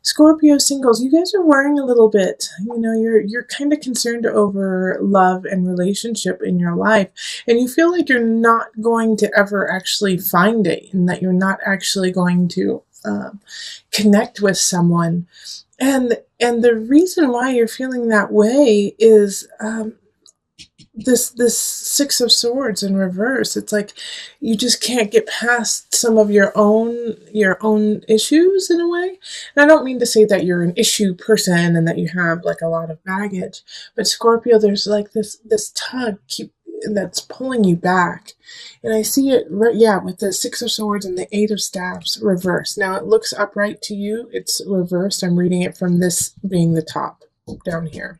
Scorpio singles, you guys are worrying a little bit. You're kind of concerned over love and relationship in your life, and you feel like you're not going to ever actually find it, and that you're not actually going to connect with someone. And the reason why you're feeling that way is this Six of Swords in reverse. It's like you just can't get past some of your own issues in a way. And I don't mean to say that you're an issue person and that you have like a lot of baggage, but Scorpio, there's like this tug that's pulling you back. And I see it with the Six of Swords and the Eight of Staves reversed. Now it looks upright to you, it's reversed. I'm reading it from this being the top down here.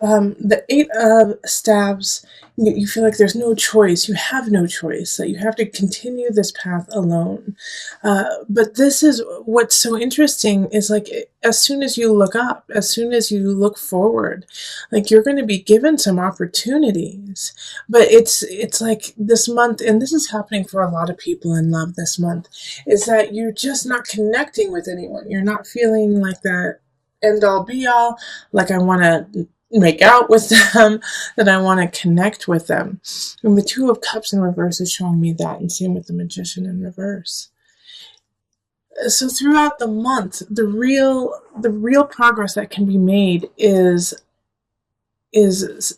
The Eight of Staves, you feel like there's no choice. You have no choice, that you have to continue this path alone. But this is what's so interesting is like, as soon as you look up, as soon as you look forward, like you're going to be given some opportunities. But it's like this month, and this is happening for a lot of people in love this month, is that you're just not connecting with anyone. You're not feeling like that end all be all, like I want to make out with them, that I want to connect with them. And the Two of Cups in reverse is showing me that, and same with the Magician in reverse. So throughout the month, the real progress that can be made is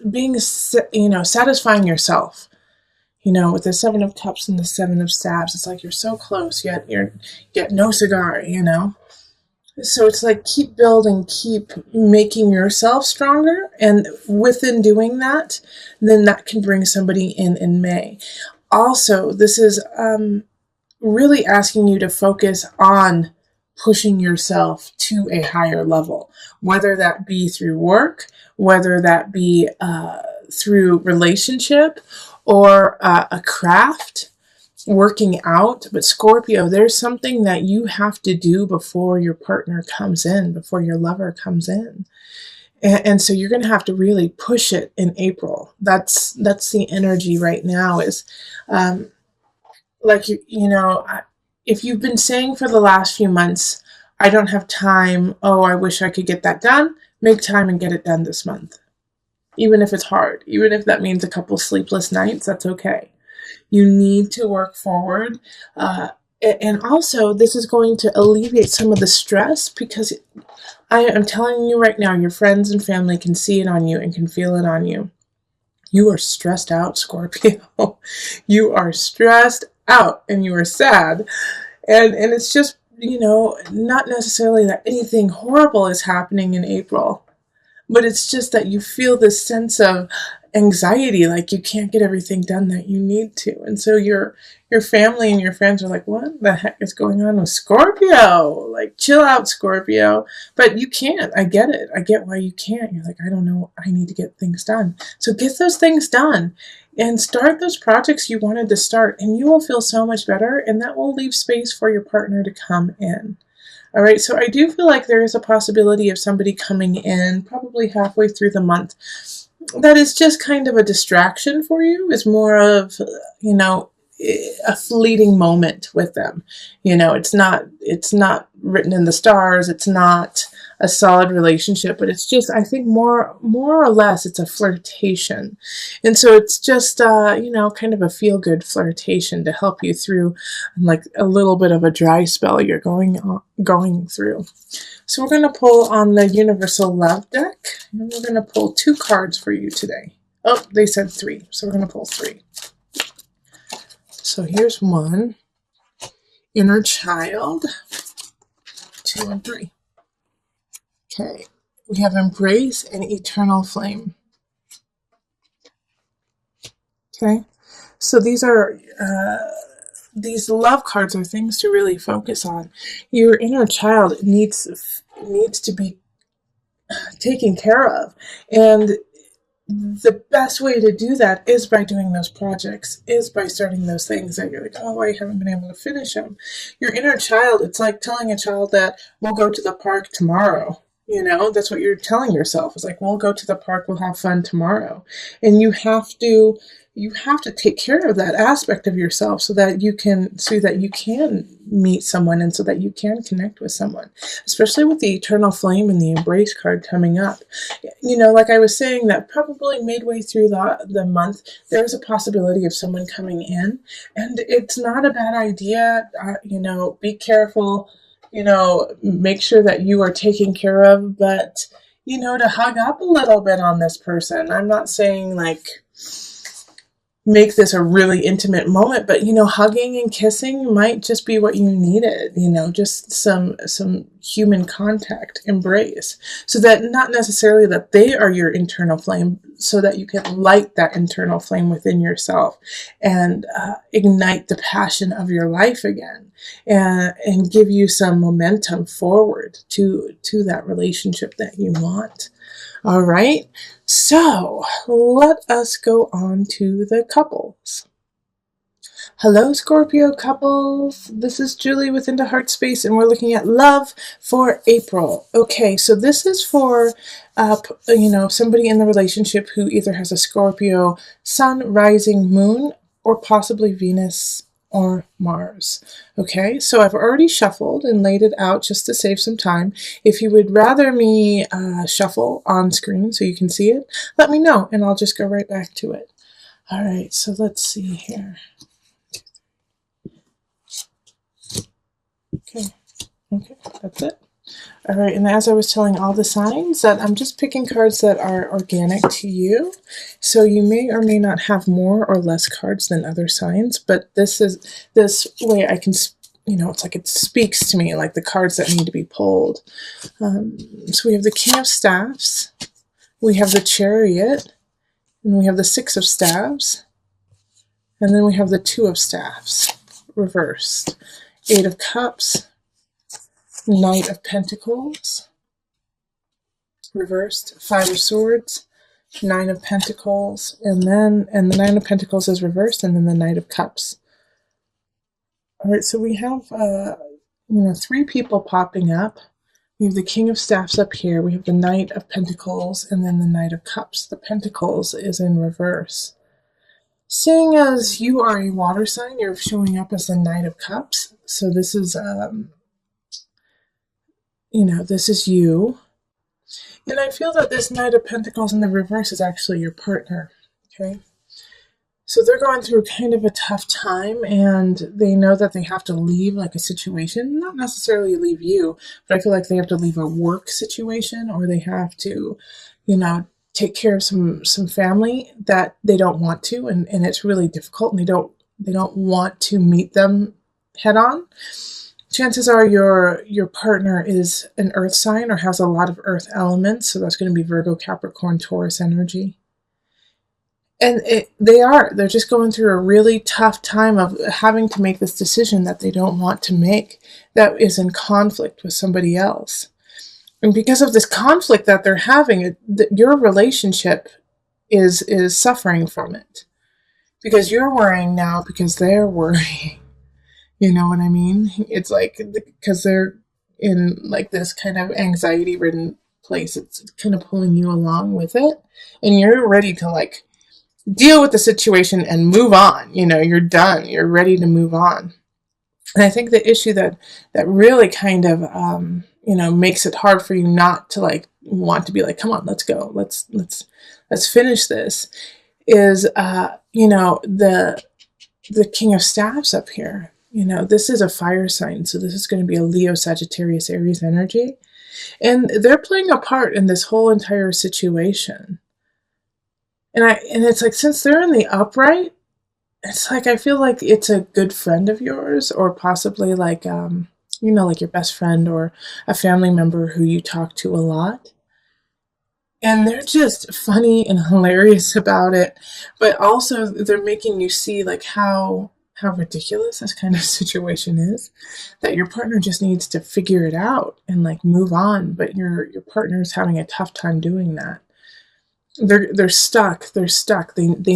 being, satisfying yourself. With the Seven of Cups and the Seven of Staves, it's like you're so close, yet no cigar, So it's like keep building, keep making yourself stronger. And within doing that, then that can bring somebody in May. Also, this is really asking you to focus on pushing yourself to a higher level, whether that be through work, whether that be through relationship or a craft, working out. But Scorpio, there's something that you have to do before your partner comes in, before your lover comes in. And so you're going to have to really push it in April. That's the energy right now is if you've been saying for the last few months, I don't have time, oh, I wish I could get that done, make time and get it done this month. Even if it's hard, even if that means a couple sleepless nights, that's okay. You need to work forward. And also, this is going to alleviate some of the stress, because I am telling you right now, your friends and family can see it on you and can feel it on you. You are stressed out, Scorpio. You are stressed out and you are sad. And it's just, not necessarily that anything horrible is happening in April, but it's just that you feel this sense of anxiety, like you can't get everything done that you need to. And so your family and your friends are like, what the heck is going on with Scorpio? Like, chill out, Scorpio. But you can't. I get it. I get why you can't. You're like, I don't know. I need to get things done. So get those things done and start those projects you wanted to start, and you will feel so much better, and that will leave space for your partner to come in. All right, so I do feel like there is a possibility of somebody coming in probably halfway through the month that is just kind of a distraction for you, is more of, a fleeting moment with them. It's not written in the stars. It's not a solid relationship, but it's just, I think more or less, it's a flirtation. And so it's just, kind of a feel-good flirtation to help you through like a little bit of a dry spell you're going through. So we're going to pull on the Universal Love deck, and we're going to pull 2 cards for you today. Oh, they said 3, so we're going to pull 3. So here's 1, Inner Child, 2 and 3. Okay, we have Embrace and Eternal Flame. Okay, so these love cards are things to really focus on. Your inner child needs to be taken care of, and the best way to do that is by doing those projects, is by starting those things that you're like, oh, I haven't been able to finish them. Your inner child, it's like telling a child that we'll go to the park tomorrow. That's what you're telling yourself. It's like, we'll go to the park, we'll have fun tomorrow. And you have to you have to take care of that aspect of yourself so that you can meet someone and so that you can connect with someone, especially with the eternal flame and the embrace card coming up. Like I was saying, that probably midway through the month, there's a possibility of someone coming in, and it's not a bad idea. Be careful, make sure that you are taken care of, but to hug up a little bit on this person. I'm not saying like make this a really intimate moment, but hugging and kissing might just be what you needed. Just some human contact, embrace, so that not necessarily that they are your internal flame, so that you can light that internal flame within yourself and ignite the passion of your life again, and give you some momentum forward to that relationship that you want. All right, so let us go on to the couples. Hello, Scorpio couples. This is Julie with Into Heart Space, and we're looking at love for April. Okay, so this is for, somebody in the relationship who either has a Scorpio sun, rising, moon, or possibly Venus or Mars. Okay, so I've already shuffled and laid it out just to save some time. If you would rather me shuffle on screen so you can see it, let me know and I'll just go right back to it. All right, so let's see here. Okay, that's it. All right, and as I was telling all the signs, that I'm just picking cards that are organic to you. So you may or may not have more or less cards than other signs, but this way I can, it's like it speaks to me, like the cards that need to be pulled. So we have the King of Staffs, we have the Chariot, and we have the Six of Staves, and then we have the Two of Staffs, reversed. Eight of Cups, Knight of Pentacles, reversed. Five of Swords, Nine of Pentacles, and the Nine of Pentacles is reversed, and then the Knight of Cups. All right, so we have, three people popping up. We have the King of Staffs up here. We have the Knight of Pentacles, and then the Knight of Cups. The Pentacles is in reverse. Seeing as you are a water sign, you're showing up as the Knight of Cups. So this is, this is you. And I feel that this Knight of Pentacles in the reverse is actually your partner, okay? So they're going through kind of a tough time, and they know that they have to leave like a situation, not necessarily leave you, but I feel like they have to leave a work situation, or they have to, take care of some family that they don't want to, and it's really difficult, and they don't want to meet them head on. Chances are your partner is an earth sign or has a lot of earth elements, so that's going to be Virgo, Capricorn, Taurus energy. And they're just going through a really tough time of having to make this decision that they don't want to make, that is in conflict with somebody else. And because of this conflict that they're having, your relationship is suffering from it. Because you're worrying now because they're worrying. You know what I mean? It's like, because they're in like this kind of anxiety-ridden place, it's kind of pulling you along with it. And you're ready to like deal with the situation and move on. You're done. You're ready to move on. And I think the issue that really kind of, makes it hard for you not to like want to be like, come on, let's go. Let's finish this is, the King of Staffs up here. This is a fire sign. So this is going to be a Leo, Sagittarius, Aries energy. And they're playing a part in this whole entire situation. And it's like, since they're in the upright, it's like, I feel like it's a good friend of yours, or possibly like, like your best friend or a family member who you talk to a lot. And they're just funny and hilarious about it. But also they're making you see like how ridiculous this kind of situation is, that your partner just needs to figure it out and like move on. But your partner's having a tough time doing that. They're stuck. They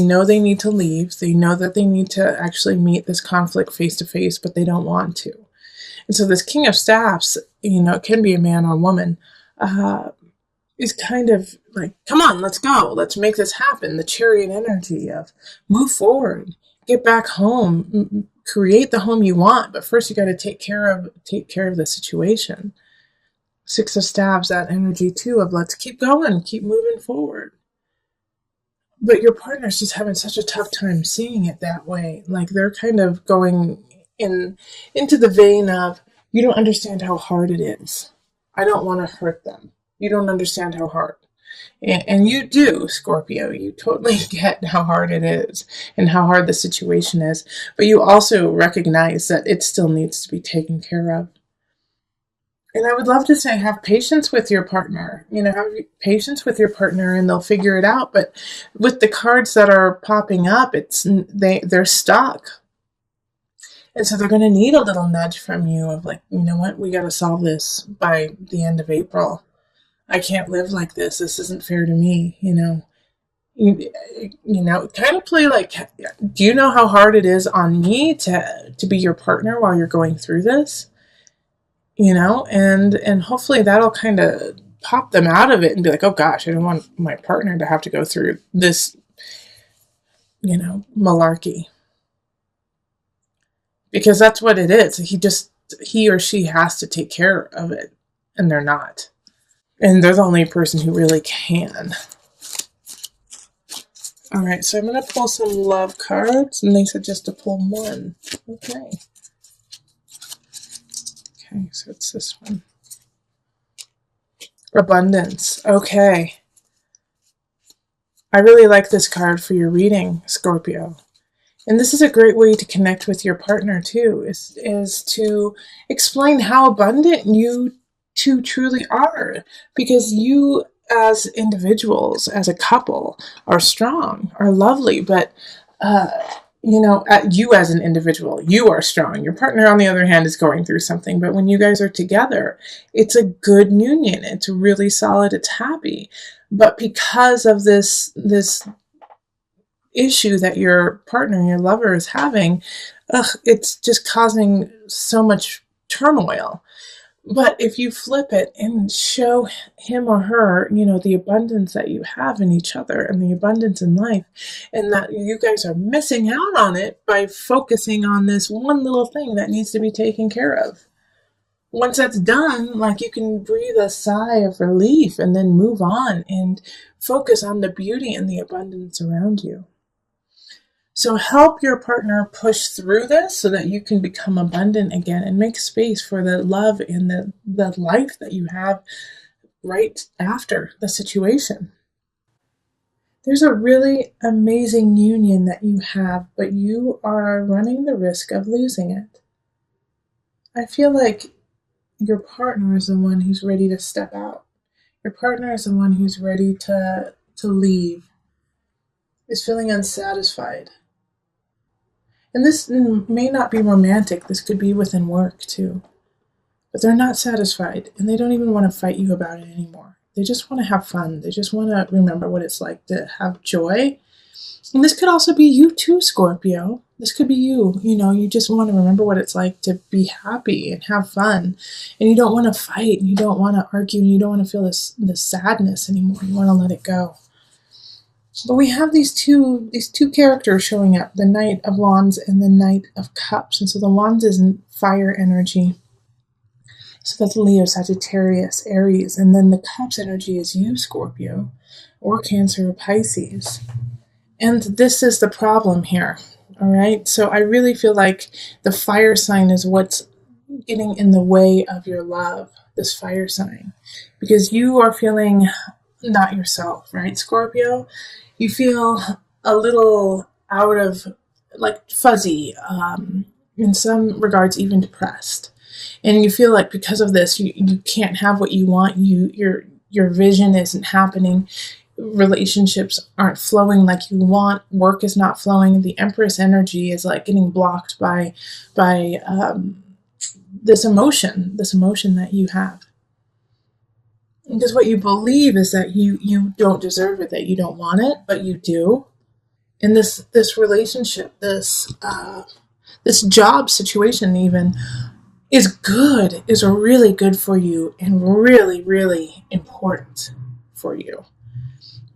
know they need to leave. They know that they need to actually meet this conflict face to face, but they don't want to. And so this King of Staffs, it can be a man or woman, is kind of like, come on, let's go. Let's make this happen. The chariot energy of move forward, get back home, create the home you want. But first you got to take care of the situation. Six of Staves, that energy too of let's keep going, keep moving forward. But your partner's just having such a tough time seeing it that way. Like they're kind of going into the vein of, you don't understand how hard it is. I don't want to hurt them. You don't understand how hard. And you do, Scorpio. You totally get how hard it is and how hard the situation is. But you also recognize that it still needs to be taken care of. And I would love to say, have patience with your partner. Have patience with your partner, and they'll figure it out. But with the cards that are popping up, they're stuck, and so they're going to need a little nudge from you of like, you know what, we got to solve this by the end of April. I can't live like this. This isn't fair to me. Kind of play like, do you know how hard it is on me to be your partner while you're going through this? And hopefully that'll kind of pop them out of it and be like, oh gosh, I don't want my partner to have to go through this, malarkey. Because that's what it is. He or she has to take care of it, and they're not. And they're the only person who really can. All right, so I'm going to pull some love cards, and they said just to pull one. Okay. Okay, so it's this one. Abundance. Okay. I really like this card for your reading, Scorpio. And this is a great way to connect with your partner too, is to explain how abundant you two truly are. Because you as individuals, as a couple, are strong, are lovely, but you as an individual, you are strong. Your partner, on the other hand, is going through something. But when you guys are together, it's a good union. It's really solid. It's happy. But because of this issue that your partner, your lover, is having, it's just causing so much turmoil. But if you flip it and show him or her, the abundance that you have in each other and the abundance in life, and that you guys are missing out on it by focusing on this one little thing that needs to be taken care of. Once that's done, like, you can breathe a sigh of relief and then move on and focus on the beauty and the abundance around you. So help your partner push through this so that you can become abundant again and make space for the love and the life that you have right after the situation. There's a really amazing union that you have, but you are running the risk of losing it. I feel like your partner is the one who's ready to step out. Your partner is the one who's ready to leave, is feeling unsatisfied. And this may not be romantic. This could be within work too. But they're not satisfied, and they don't even want to fight you about it anymore. They just want to have fun. They just want to remember what it's like to have joy. And this could also be you too, Scorpio. This could be you. You just want to remember what it's like to be happy and have fun. And you don't want to fight, and you don't want to argue, and you don't want to feel this sadness anymore. You want to let it go. But we have these two characters showing up, the Knight of Wands and the Knight of Cups. And so the Wands is fire energy. So that's Leo, Sagittarius, Aries. And then the Cups energy is you, Scorpio, or Cancer or Pisces. And this is the problem here. All right. So I really feel like the fire sign is what's getting in the way of your love, this fire sign. Because you are feeling not yourself, right, Scorpio? You feel a little out of, like, fuzzy, in some regards even depressed. And you feel like because of this, you can't have what you want. Your vision isn't happening. Relationships aren't flowing like you want. Work is not flowing. The Empress energy is like getting blocked by this emotion that you have. Because what you believe is that you don't deserve it, that you don't want it, but you do. And this relationship, this job situation even, is really good for you and really, really important for you.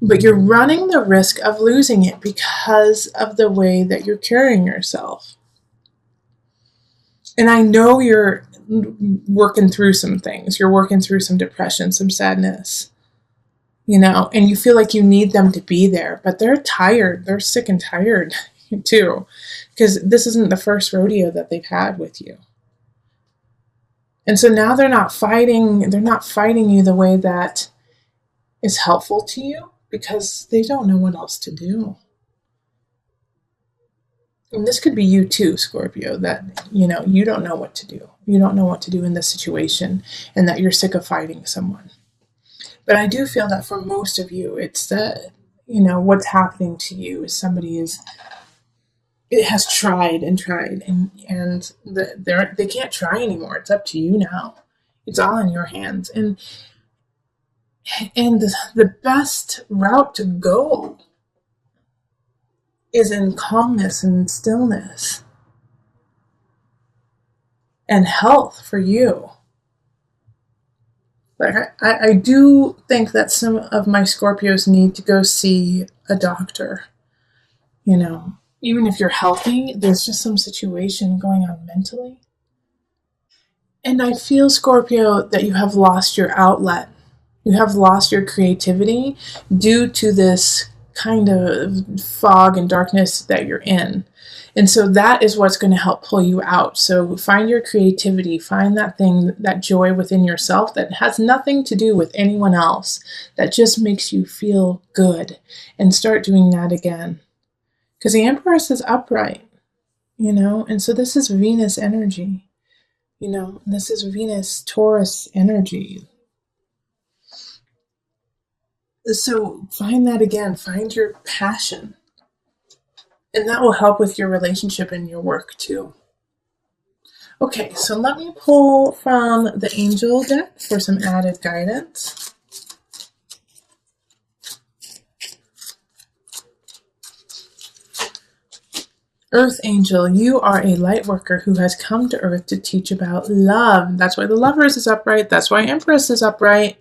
But you're running the risk of losing it because of the way that you're carrying yourself. And I know you're working through some things. You're working through some depression, some sadness, and you feel like you need them to be there, but they're tired. They're sick and tired too, because this isn't the first rodeo that they've had with you. And so now they're not fighting you the way that is helpful to you, because they don't know what else to do. And this could be you too, Scorpio, that, you don't know what to do. You don't know what to do in this situation, and that you're sick of fighting someone. But I do feel that for most of you, it's that, what's happening to you is it has tried and tried, and they can't try anymore. It's up to you now. It's all in your hands. And the best route to go is in calmness and stillness and health for you. Like I do think that some of my Scorpios need to go see a doctor. Even if you're healthy, there's just some situation going on mentally. And I feel, Scorpio, that you have lost your outlet. You have lost your creativity due to this kind of fog and darkness that you're in. And so that is what's going to help pull you out. So find your creativity, find that thing, that joy within yourself that has nothing to do with anyone else, that just makes you feel good, and start doing that again. Because the Empress is upright, and so this is Venus energy, this is Venus Taurus energy. So find that again, find your passion. And that will help with your relationship and your work too. Okay, so let me pull from the Angel deck for some added guidance. Earth Angel, you are a light worker who has come to Earth to teach about love. That's why the Lovers is upright. That's why Empress is upright.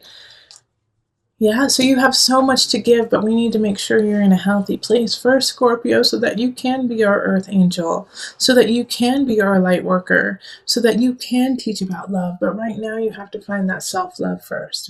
Yeah, so you have so much to give, but we need to make sure you're in a healthy place first, Scorpio, so that you can be our Earth Angel, so that you can be our light worker, so that you can teach about love. But right now you have to find that self-love first.